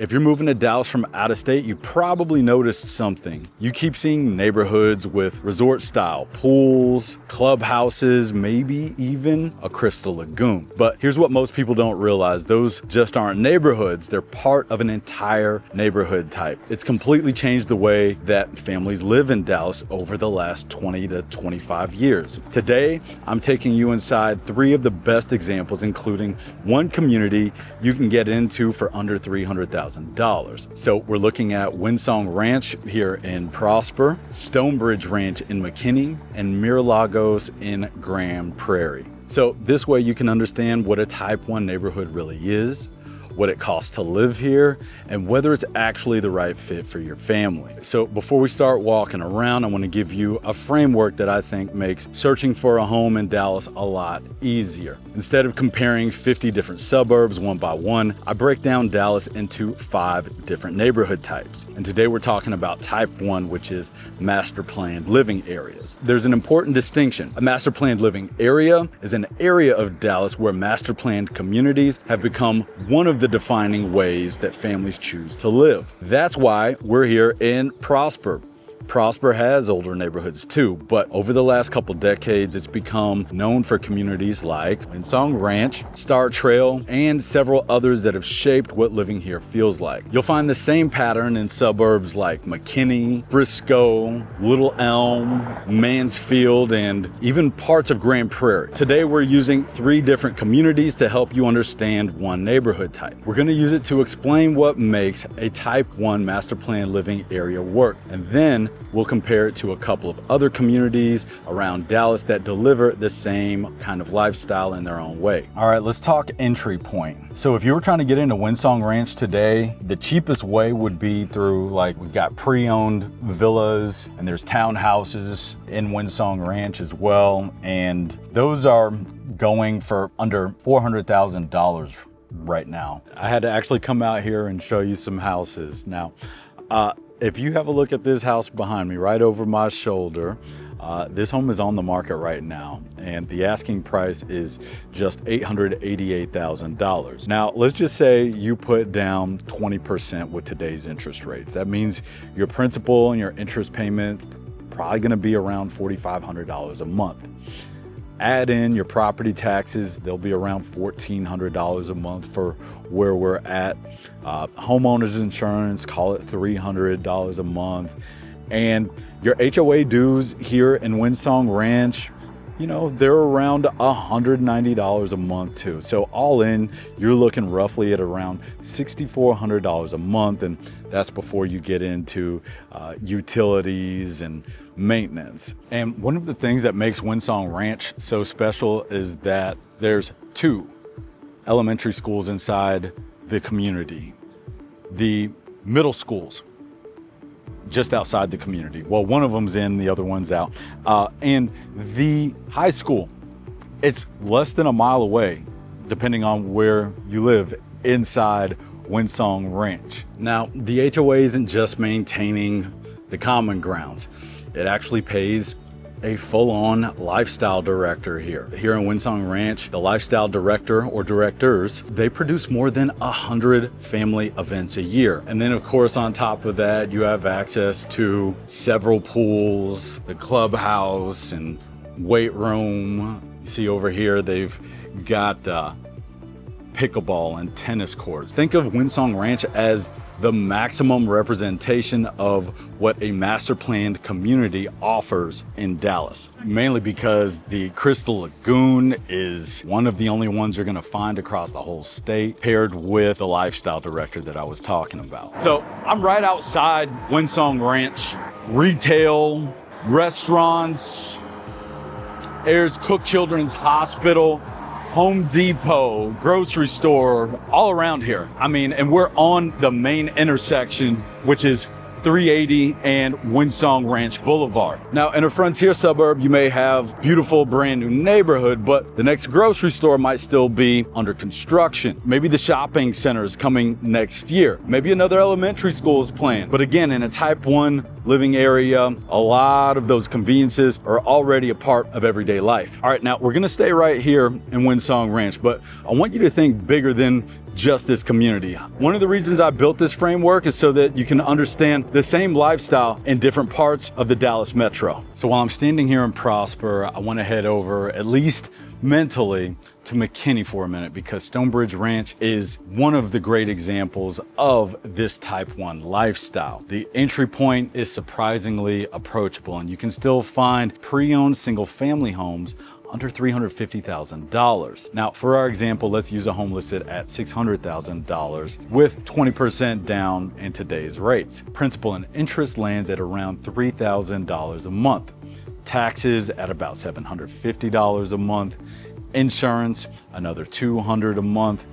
If you're moving to Dallas from out of state, you probably noticed something. You keep seeing neighborhoods with resort style pools, clubhouses, maybe even a crystal lagoon. But here's what most people don't realize. Those just aren't neighborhoods. They're part of an entire neighborhood type. It's completely changed the way that families live in Dallas over the last 20 to 25 years. Today, I'm taking you inside 3 of the best examples, including one community you can get into for under $300,000. So we're looking at Windsong Ranch here in Prosper, Stonebridge Ranch in McKinney, and Mira Lagos in Grand Prairie. So this way you can understand what a type 1 neighborhood really is, what it costs to live here, and whether it's actually the right fit for your family. So before we start walking around, I want to give you a framework that I think makes searching for a home in Dallas a lot easier. Instead of comparing 50 different suburbs one by one, I break down Dallas into 5 different neighborhood types. And today we're talking about type 1, which is master planned living areas. There's an important distinction. A master planned living area is an area of Dallas where master planned communities have become one of the defining ways that families choose to live. That's why we're here in Prosper. Prosper has older neighborhoods too, but over the last couple decades, it's become known for communities like Windsong Ranch, Star Trail, and several others that have shaped what living here feels like. You'll find the same pattern in suburbs like McKinney, Frisco, Little Elm, Mansfield, and even parts of Grand Prairie. Today, we're using 3 different communities to help you understand one neighborhood type. We're going to use it to explain what makes a type 1 master plan living area work, and then we'll compare it to a couple of other communities around Dallas that deliver the same kind of lifestyle in their own way. All right, let's talk entry point. So if you were trying to get into Windsong Ranch today, the cheapest way would be through, like, we've got pre-owned villas and there's townhouses in Windsong Ranch as well. And those are going for under $400,000 right now. I had to actually come out here and show you some houses. Now, if you have a look at this house behind me, right over my shoulder, this home is on the market right now, and the asking price is just $888,000. Now, let's just say you put down 20% with today's interest rates. That means your principal and your interest payment probably going to be around $4,500 a month. Add in your property taxes, they'll be around $1,400 a month for where we're at. Homeowners insurance, call it $300 a month. And your HOA dues here in Windsong Ranch, you know, they're around $190 a month too. So all in, you're looking roughly at around $6,400 a month, and that's before you get into utilities and maintenance. And one of the things that makes Windsong Ranch so special is that there's 2 elementary schools inside the community. The middle schools just outside the community. Well, one of them's in, the other one's out. And the high school, it's less than a mile away, depending on where you live inside Windsong Ranch. Now, the HOA isn't just maintaining the common grounds. It actually pays a full-on lifestyle director here. Here in Windsong Ranch, the lifestyle director or directors, they produce more than 100 family events a year. And then of course, on top of that, you have access to several pools, the clubhouse and weight room. You see over here, they've got pickleball and tennis courts. Think of Windsong Ranch as the maximum representation of what a master planned community offers in Dallas, mainly because the Crystal Lagoon is one of the only ones you're going to find across the whole state, paired with the lifestyle director that I was talking about. So I'm right outside Windsong Ranch. Retail, restaurants, Ayers Cook Children's Hospital, Home Depot, grocery store, all around here. I mean, and we're on the main intersection, which is 380 and Windsong Ranch Boulevard. Now, in a frontier suburb, you may have beautiful brand new neighborhood, but the next grocery store might still be under construction. Maybe the shopping center is coming next year. Maybe another elementary school is planned. But again, in a type 1 living area, a lot of those conveniences are already a part of everyday life. All right, now we're gonna stay right here in Windsong Ranch, but I want you to think bigger than just this community. One of the reasons I built this framework is so that you can understand the same lifestyle in different parts of the Dallas metro. So while I'm standing here in Prosper, I want to head over, at least mentally, to McKinney for a minute, because Stonebridge Ranch is one of the great examples of this type 1 lifestyle. The entry point is surprisingly approachable, and you can still find pre-owned single family homes under $350,000. Now, for our example, let's use a home listed at $600,000 with 20% down in today's rates. Principal and interest lands at around $3,000 a month. Taxes at about $750 a month. Insurance, another $200 a month.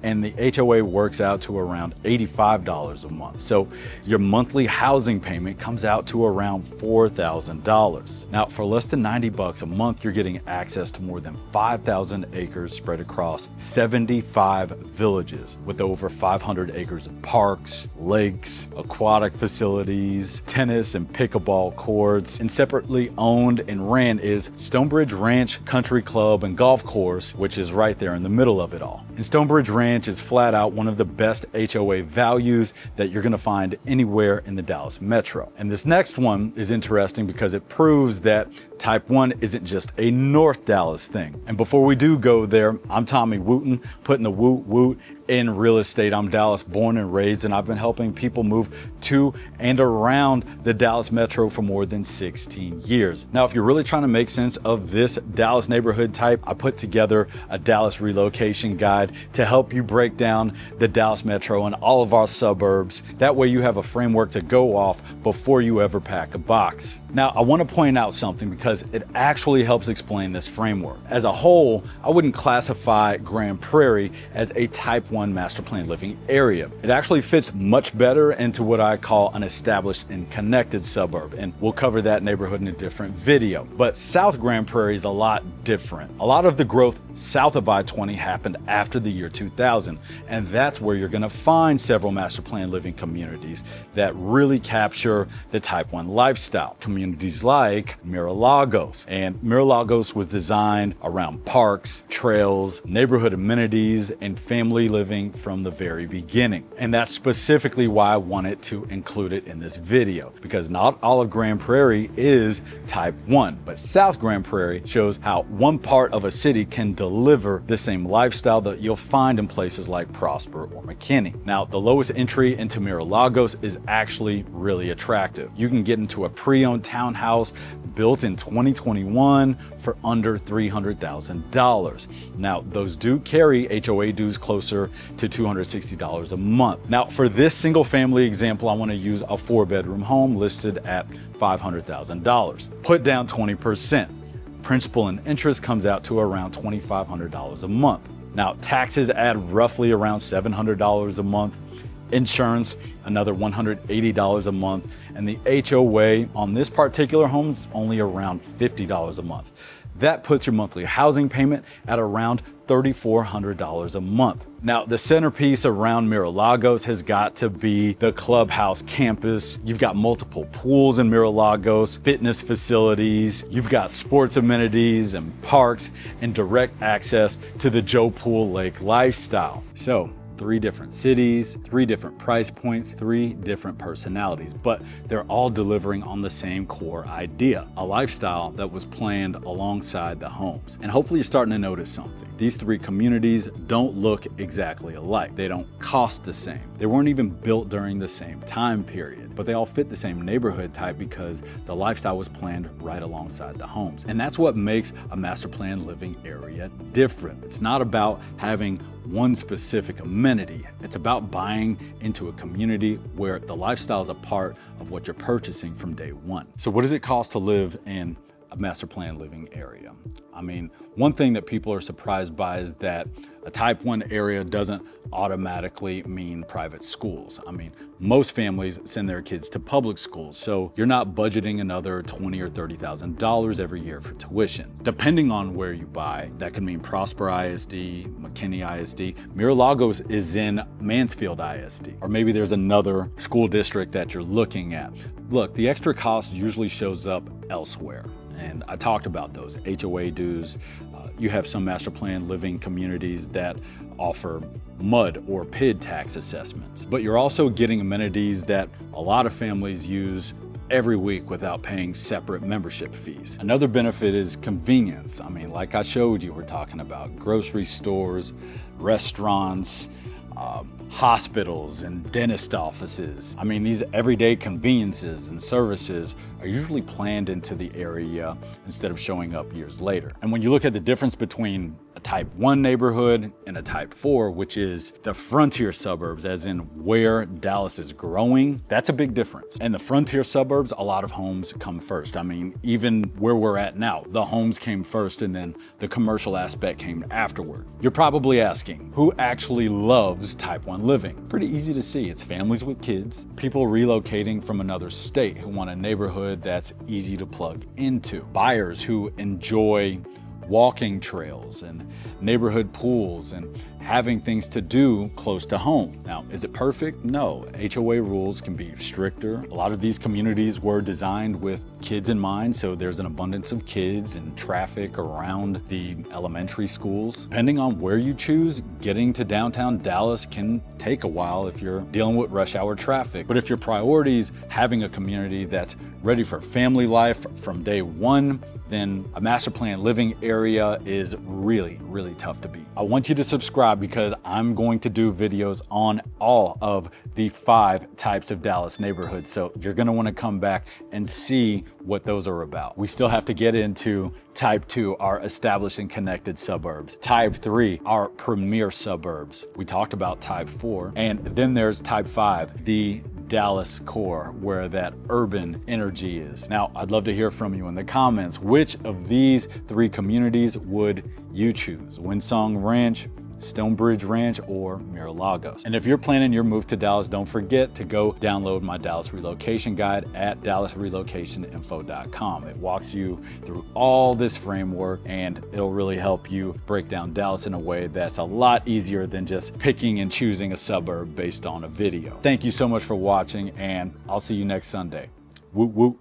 And the HOA works out to around $85 a month. So your monthly housing payment comes out to around $4,000. Now, for less than $90 a month, you're getting access to more than 5,000 acres spread across 75 villages with over 500 acres of parks, lakes, aquatic facilities, tennis and pickleball courts. And separately owned and ran is Stonebridge Ranch Country Club and Golf Course, which is right there in the middle of it all. And Stonebridge Ranch is flat out one of the best HOA values that you're going to find anywhere in the Dallas metro. And this next one is interesting because it proves that type 1 isn't just a North Dallas thing. And before we do go there, I'm Tommy Wooten, putting the woot woot in real estate. I'm Dallas born and raised, and I've been helping people move to and around the Dallas metro for more than 16 years. Now, if you're really trying to make sense of this Dallas neighborhood type, I put together a Dallas relocation guide to help you break down the Dallas metro and all of our suburbs. That way you have a framework to go off before you ever pack a box. Now, I want to point out something because it actually helps explain this framework. As a whole, I wouldn't classify Grand Prairie as a type 1 master plan living area. It actually fits much better into what I call an established and connected suburb, and we'll cover that neighborhood in a different video. But South Grand Prairie is a lot different. A lot of the growth south of I-20 happened after the year 2000, and that's where you're going to find several master plan living communities that really capture the type 1 lifestyle. Communities like Mira Lagos. And Mira Lagos was designed around parks, trails, neighborhood amenities, and family living from the very beginning. And that's specifically why I wanted to include it in this video, because not all of Grand Prairie is type 1, but South Grand Prairie shows how one part of a city can deliver the same lifestyle that you'll find in places like Prosper or McKinney. Now, the lowest entry into Mira Lagos is actually really attractive. You can get into a pre-owned townhouse built in 2021 for under $300,000. Now, those do carry HOA dues closer to $260 a month. Now, for this single family example, I want to use a 4-bedroom home listed at $500,000. Put down 20%. Principal and interest comes out to around $2,500 a month. Now, taxes add roughly around $700 a month. Insurance, another $180 a month. And the HOA on this particular home is only around $50 a month. That puts your monthly housing payment at around $3,400 a month. Now, the centerpiece around Mira Lagos has got to be the clubhouse campus. You've got multiple pools in Mira Lagos, fitness facilities, you've got sports amenities and parks, and direct access to the Joe Pool Lake lifestyle. So, 3 different cities, 3 different price points, 3 different personalities, but they're all delivering on the same core idea, a lifestyle that was planned alongside the homes. And hopefully you're starting to notice something. These 3 communities don't look exactly alike. They don't cost the same. They weren't even built during the same time period, but they all fit the same neighborhood type because the lifestyle was planned right alongside the homes. And that's what makes a master plan living area different. It's not about having one specific amenity. It's about buying into a community where the lifestyle is a part of what you're purchasing from day one. So what does it cost to live in a master plan living area? I mean, one thing that people are surprised by is that a type 1 area doesn't automatically mean private schools. I mean, most families send their kids to public schools, so you're not budgeting another $20,000 or $30,000 every year for tuition. Depending on where you buy, that could mean Prosper ISD, McKinney ISD, Mira Lagos is in Mansfield ISD, or maybe there's another school district that you're looking at. Look, the extra cost usually shows up elsewhere. And I talked about those HOA dues. You have some master plan living communities that offer mud or PID tax assessments. But you're also getting amenities that a lot of families use every week without paying separate membership fees. Another benefit is convenience. I mean, like I showed you, we're talking about grocery stores, restaurants, hospitals and dentist offices. I mean, these everyday conveniences and services are usually planned into the area instead of showing up years later. And when you look at the difference between a type 1 neighborhood and a type 4, which is the frontier suburbs, as in where Dallas is growing, that's a big difference. In the frontier suburbs, a lot of homes come first. I mean, even where we're at now, the homes came first and then the commercial aspect came afterward. You're probably asking, who actually loves type 1 living? Pretty easy to see. It's families with kids, people relocating from another state who want a neighborhood that's easy to plug into, buyers who enjoy walking trails and neighborhood pools and having things to do close to home. Now, is it perfect? No. HOA rules can be stricter. A lot of these communities were designed with kids in mind, so there's an abundance of kids and traffic around the elementary schools. Depending on where you choose, getting to downtown Dallas can take a while if you're dealing with rush hour traffic. But if your priority is having a community that's ready for family life from day one, then a master plan living area is really, really tough to beat. I want you to subscribe because I'm going to do videos on all of the 5 types of Dallas neighborhoods. So you're gonna wanna come back and see what those are about. We still have to get into type 2, our established and connected suburbs. Type 3, our premier suburbs. We talked about type 4. And then there's type 5, the Dallas core, where that urban energy is. Now, I'd love to hear from you in the comments. Which of these 3 communities would you choose? Windsong Ranch, Stonebridge Ranch, or Mira Lagos? And if you're planning your move to Dallas, don't forget to go download my Dallas relocation guide at dallasrelocationinfo.com. It walks you through all this framework and it'll really help you break down Dallas in a way that's a lot easier than just picking and choosing a suburb based on a video. Thank you so much for watching, and I'll see you next Sunday. Woo woo.